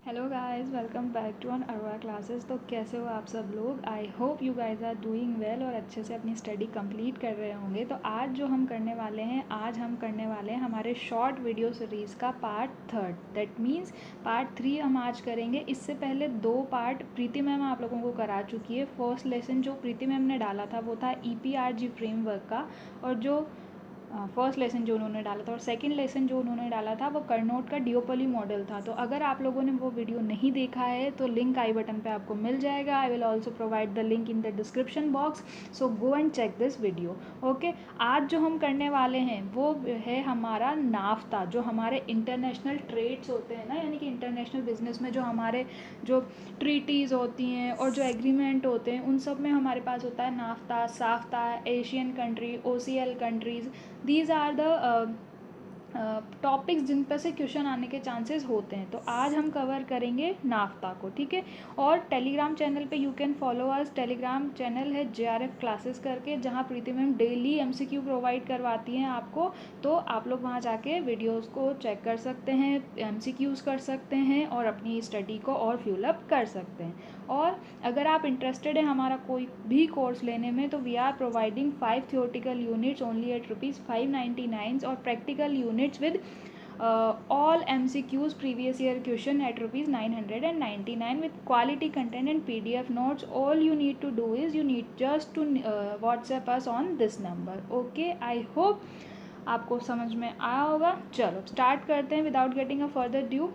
Hello guys, welcome back to on अरोवा classes. तो कैसे हो आप सब लोग? I hope you guys are doing well और अच्छे से अपनी स्टडी कंप्लीट कर रहे होंगे। तो आज जो हम करने वाले हैं, हमारे शॉर्ट वीडियो सीरीज़ का part third. That means part 3 हम आज करेंगे। इससे पहले 2 पार्ट प्रीति मैम आप लोगों को करा चुकी है। फर्स्ट लेसन जो प्रीति मैम ने डाला था वो था EPRG फ्रेमवर्क का, और जो फर्स्ट लेसन जो उन्होंने डाला था और सेकंड लेसन जो उन्होंने डाला था वो करनोट का डिओपली मॉडल था। तो अगर आप लोगों ने वो वीडियो नहीं देखा है तो लिंक आई बटन पे आपको मिल जाएगा। I will also provide the link in the description box, so go and check this video. Okay, आज जो हम करने वाले हैं वो है हमारा नाफ्ता, जो हमारे इंटरनेशनल ट्रेड्स होते हैं ना, यानी कि इंटरनेशनल बिजनेस में जो हमारे जो ट्रीटीज़ होती हैं और जो एग्रीमेंट होते हैं उन सब में हमारे पास होता है NAFTA, SAFTA, Asian country, OCL countries. These are the topics जिन पर से क्वेश्चन आने के चांसेस होते हैं। तो आज हम कवर करेंगे नाफ्ता को, ठीक है। और टेलीग्राम चैनल पे you can follow us. Telegram channel है JRF क्लासेस करके, जहाँ प्रीति मैम डेली MCQ प्रोवाइड करवाती हैं आपको। तो आप लोग वहाँ जाके वीडियोस को चेक कर सकते हैं, MCQs कर सकते हैं और अपनी स्टडी को और फ्यूलअप कर सकते हैं। और अगर आप इंटरेस्टेड हैं हमारा कोई भी कोर्स लेने में, तो we are providing 5 theoretical units only at ₹599 और practical units with all MCQs previous year question at ₹999 with quality content and PDF notes. All you need to do is you need just to WhatsApp us on this number. Okay, I hope आपको समझ में आया होगा। चलो start करते हैं without getting a further ado.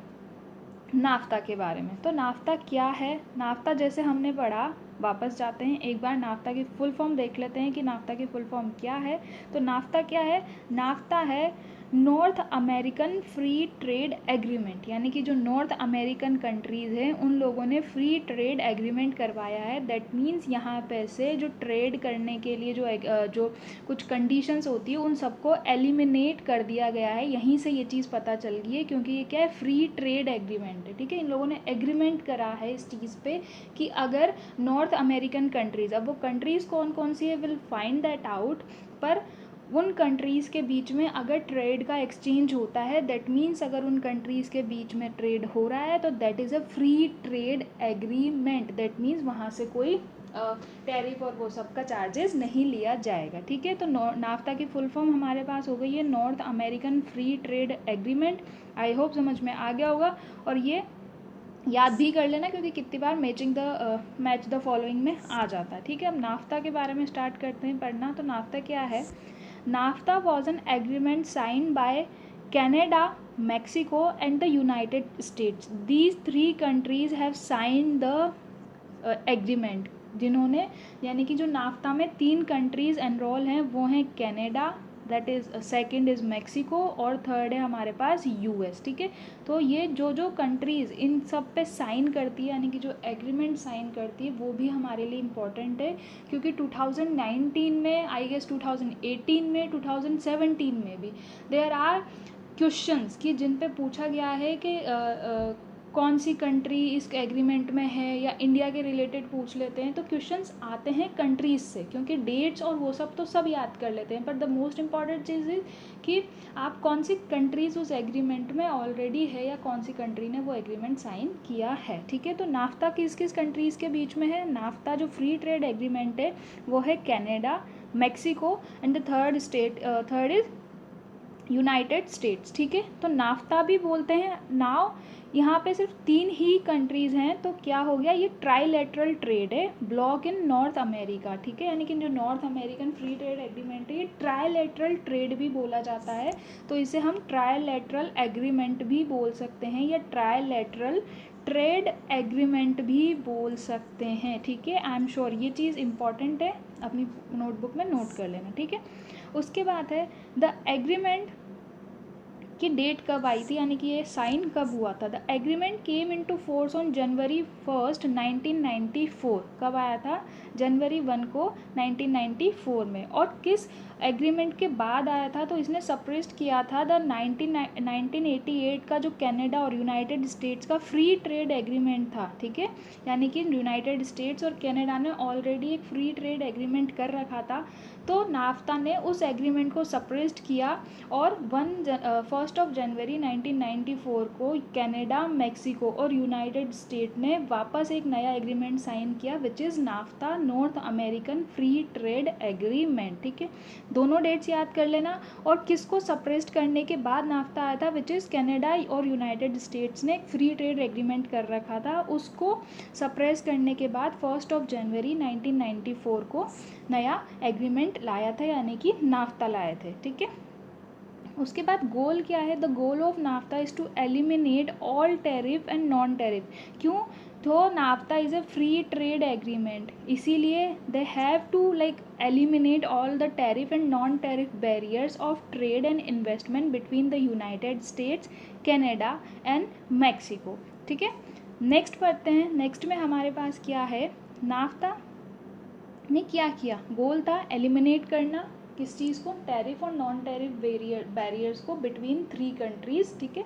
NAFTA के बारे में। तो नाफ्ता क्या है? नाफ्ता जैसे हमने पढ़ा, वापस जाते हैं एक बार नाफ्ता की फुल फॉर्म देख लेते हैं कि नाफ्ता की फुल फॉर्म क्या है। तो नाफ्ता क्या है? नाफ्ता है north American free trade agreement, यानी कि जो नॉर्थ अमेरिकन कंट्रीज़ हैं उन लोगों ने फ्री ट्रेड एग्रीमेंट करवाया है। दैट मीन्स यहाँ पे से जो ट्रेड करने के लिए जो कुछ कंडीशंस होती है उन सबको एलिमिनेट कर दिया गया है। यहीं से ये चीज़ पता चल गई है, क्योंकि ये क्या है, फ्री ट्रेड एग्रीमेंट है, ठीक है। इन लोगों ने एग्रीमेंट करा है इस चीज़ पे कि अगर नॉर्थ अमेरिकन कंट्रीज़, अब वो कंट्रीज़ कौन कौन सी है विल फाइंड दैट आउट, पर उन कंट्रीज़ के बीच में अगर ट्रेड का एक्सचेंज होता है, दैट मीन्स अगर उन कंट्रीज़ के बीच में ट्रेड हो रहा है तो that is a free trade agreement. That means वहाँ से कोई टैरिफ और वो सब का चार्जेस नहीं लिया जाएगा, ठीक है। तो नाफ्ता की फुल फॉर्म हमारे पास हो गई है north American free trade agreement. I hope समझ में आ गया होगा, और ये याद भी कर लेना क्योंकि कितनी बार मैच द फॉलोइंग में आ जाता है, ठीक है। अब नाफ्ता के बारे में स्टार्ट करते हैं पढ़ना। तो नाफ्ता क्या है? NAFTA was an agreement sign by Canada, Mexico and the United States. These 3 countries have sign the agreement. जिन्होंने, यानी कि जो नाफ्ता में 3 कंट्रीज़ एनरोल हैं वो हैं Canada, that is second is Mexico और थर्ड है हमारे पास US, ठीक है। तो ये जो जो कंट्रीज़ इन सब पे साइन करती है, यानी कि जो एग्रीमेंट साइन करती है, वो भी हमारे लिए इम्पॉर्टेंट है, क्योंकि 2019 में, आई गेस 2018 में, 2017 में भी देयर आर क्वेश्चंस कि जिन पे पूछा गया है कि कौन सी कंट्री इस एग्रीमेंट में है, या इंडिया के रिलेटेड पूछ लेते हैं। तो क्वेश्चंस आते हैं कंट्रीज़ से, क्योंकि डेट्स और वो सब तो सब याद कर लेते हैं, पर the most important cheese is कि आप कौन सी कंट्रीज़ उस एग्रीमेंट में ऑलरेडी है या कौन सी कंट्री ने वो एग्रीमेंट साइन किया है, ठीक है। तो नाफ्ता किस किस कंट्रीज़ के बीच में है? नाफ्ता जो फ्री ट्रेड एग्रीमेंट है वो है Canada, Mexico and the third is United states, ठीक है। तो नाफ्ता भी बोलते हैं। नाव यहाँ पे सिर्फ 3 ही कंट्रीज़ हैं, तो क्या हो गया, ये ट्राईलेटरल ट्रेड है, ब्लॉक इन नॉर्थ अमेरिका, ठीक है। यानी कि जो north American free trade agreement है ये ट्राईलेटरल ट्रेड भी बोला जाता है, तो इसे हम ट्राईलेटरल एग्रीमेंट भी बोल सकते हैं या ट्राईलेटरल ट्रेड एग्रीमेंट भी बोल सकते हैं, ठीक है। आई एम श्योर ये चीज़ इंपॉर्टेंट है, अपनी नोटबुक में नोट कर लेना, ठीक है। उसके बाद है द एग्रीमेंट की डेट कब आई थी, यानी कि ये साइन कब हुआ था। The agreement came into force on January 1, 1994। कब आया था? जनवरी 1 को 1994 में। और किस एग्रीमेंट के बाद आया था? तो इसने सप्रेस्ड किया था द 1988 का जो कनाडा और यूनाइटेड स्टेट्स का फ्री ट्रेड एग्रीमेंट था, ठीक है। यानी कि यूनाइटेड स्टेट्स और कनाडा ने ऑलरेडी एक फ्री ट्रेड एग्रीमेंट कर रखा था, तो नाफ्ता ने उस एग्रीमेंट को सप्रेस्ड किया और 1 1 जनवरी 1994 को कनाडा, मेक्सिको और यूनाइटेड स्टेट ने वापस एक नया एग्रीमेंट साइन किया which is naphtha, north American free trade agreement. ठीक है, दोनों डेट्स याद कर लेना। और किसको सप्रेस्ड करने के बाद नाफ्ता आया था, विच इज़ कनाडा और यूनाइटेड स्टेट्स ने एक फ्री ट्रेड एग्रीमेंट कर रखा था, उसको सप्रेस करने के बाद 1 जनवरी 1994 को नया एग्रीमेंट लाया था, यानी कि नाफ्ता लाए थे। ठीक है, उसके बाद गोल क्या है, the goal of NAFTA is to eliminate all tariff and non tariff. क्यों, तो NAFTA is a free trade agreement, इसीलिए they have to like eliminate all the tariff and non tariff barriers of trade and investment between the United States, Canada and Mexico. ठीक है, next पढ़ते हैं। Next में हमारे पास क्या है, naphtha ने क्या किया, गोल था एलिमिनेट करना किस चीज़ को, टैरिफ और नॉन टैरिफ बैरियर्स को बिटवीन 3 कंट्रीज़। ठीक है,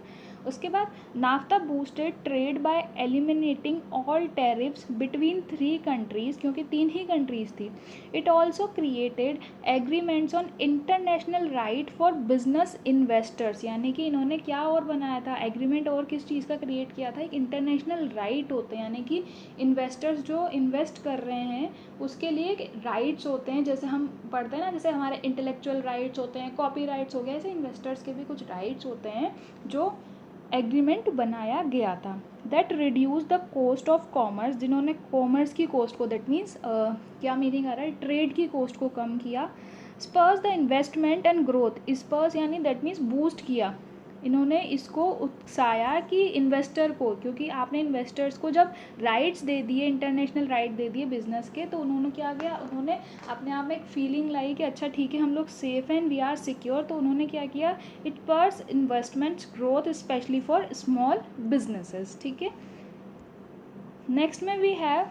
उसके बाद NAFTA boosted trade by eliminating all tariffs between 3 countries, क्योंकि 3 ही कंट्रीज़ थी। It also created agreements on international right for business investors, यानी कि इन्होंने क्या और बनाया था एग्रीमेंट, और किस चीज़ का क्रिएट किया था, एक इंटरनेशनल राइट होते हैं, यानी कि इन्वेस्टर्स जो इन्वेस्ट कर रहे हैं उसके लिए राइट्स होते हैं, जैसे हम पढ़ते हैं ना, जैसे हमारे इंटेलेक्चुअल राइट्स होते हैं, कॉपी राइट्स हो गया, ऐसे इन्वेस्टर्स के भी कुछ राइट्स होते हैं जो एग्रीमेंट बनाया गया था। That reduce the cost of commerce, जिन्होंने कॉमर्स की कॉस्ट को, दैट मीन्स क्या मीनिंग आ रहा है, ट्रेड की कॉस्ट को कम किया। स्पर्स द इन्वेस्टमेंट एंड ग्रोथ, स्पर्स यानी दैट मीन्स बूस्ट किया, इन्होंने इसको उत्साया कि इन्वेस्टर को, क्योंकि आपने इन्वेस्टर्स को जब राइट्स दे दिए, इंटरनेशनल राइट दे दिए बिजनेस के, तो उन्होंने क्या किया, उन्होंने अपने आप में एक फीलिंग लाई कि अच्छा ठीक है हम लोग सेफ हैं, वी आर सिक्योर, तो उन्होंने क्या किया, it spurs investments growth specially for small businesses. ठीक है, नेक्स्ट में we have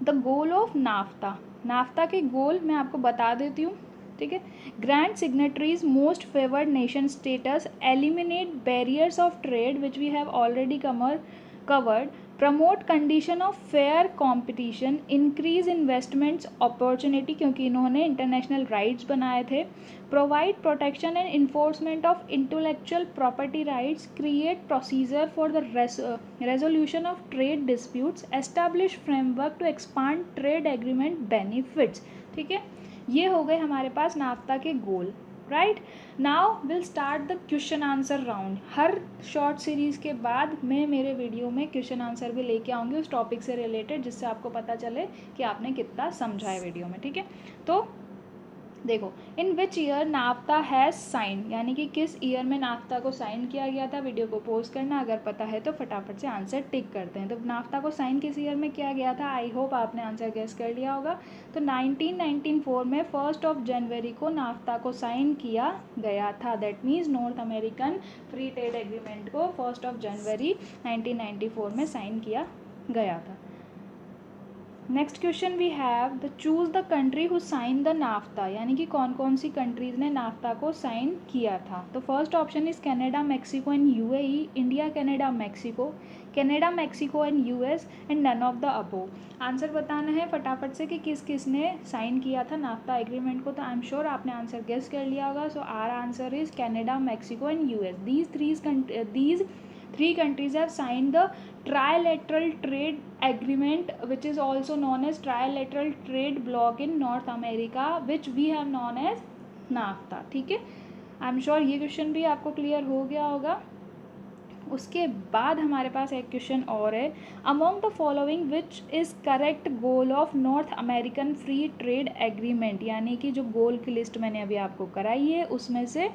the goal of NAFTA. NAFTA के गोल मैं आपको बता देती हूँ। ठीक है, grant signatories most favoured nation status, eliminate barriers of trade which we have already covered, promote condition of fair competition, increase investments opportunity, क्योंकि इन्होंने इंटरनेशनल राइट्स बनाए थे, provide protection and enforcement of intellectual property rights, create procedure for the resolution of trade disputes, establish framework to expand trade agreement benefits. ठीक है, ये हो गए हमारे पास नाफ्ता के goal. Right, now will start the question answer round. हर short series के बाद मैं मेरे वीडियो में क्वेश्चन आंसर भी लेके आऊँगी उस टॉपिक से रिलेटेड, जिससे आपको पता चले कि आपने कितना समझा है वीडियो में। ठीक है, तो देखो, in which year NAFTA has sign, यानी कि किस ईयर में नाफ्ता को साइन किया गया था, वीडियो को पोस्ट करना, अगर पता है तो फटाफट से आंसर टिक करते हैं। तो नाफ्ता को साइन किस ईयर में किया गया था, आई होप आपने आंसर गेस कर लिया होगा। तो 1994 में 1 जनवरी को नाफ्ता को साइन किया गया था, that means North American free trade agreement को 1 जनवरी 1994 में साइन किया गया था। Next question we have the choose the country who sign the NAFTA, यानी कि कौन कौन सी कंट्रीज ने नाफ्ता को साइन किया था। तो first option is Canada, Mexico and UAE, India, Canada, Mexico, Canada, Mexico and US and none of the above. Answer बताना है फटाफट से कि किस किस ने साइन किया था नाफ्ता एग्रीमेंट को। तो आई एम श्योर आपने आंसर गेस कर लिया होगा। So our answer is Canada, Mexico and US. these three countries have signed the trilateral trade agreement, which is also known as trilateral trade bloc in North America, which we have known as NAFTA। ठीक है, आई am sure ये question भी आपको clear हो गया होगा। उसके बाद हमारे पास एक क्वेश्चन और है, among the following which is correct goal of north American free trade agreement, यानी कि जो गोल की लिस्ट मैंने अभी आपको कराई है उसमें से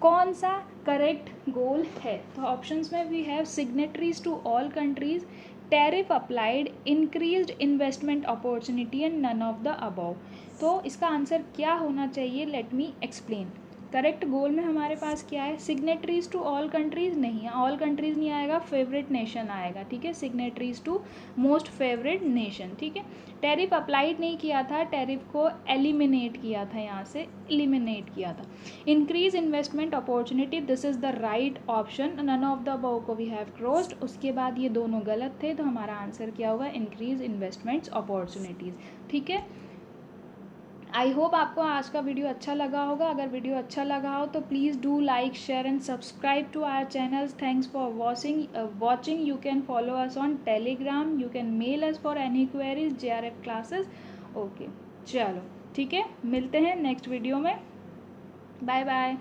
कौन सा करेक्ट गोल है। तो ऑप्शंस में we have signatories to all countries, tariff applied, increased investment opportunity and none of the above. तो इसका आंसर क्या होना चाहिए, let me explain. Correct goal में हमारे पास क्या है, सिग्नेटरीज टू ऑल कंट्रीज नहीं है, ऑल कंट्रीज नहीं आएगा, फेवरेट नेशन आएगा। ठीक है, signatories to most favourite nation. ठीक है, टैरिफ अप्लाइड नहीं किया था, टैरिफ को एलिमिनेट किया था, यहाँ से एलिमिनेट किया था। Increase investment opportunity, this is the right option, none of the above को वी हैव क्रॉस्ड। उसके बाद ये दोनों गलत थे, तो हमारा आंसर क्या होगा, इंक्रीज इन्वेस्टमेंट्स अपॉर्चुनिटीज। ठीक है, आई होप आपको आज का वीडियो अच्छा लगा होगा। अगर वीडियो अच्छा लगा हो तो please do like, share and subscribe to our channels. Thanks for watching. You can follow us on Telegram, you can mail us for any queries, JRF classes. Okay, चलो ठीक है, मिलते हैं नेक्स्ट वीडियो में। Bye bye.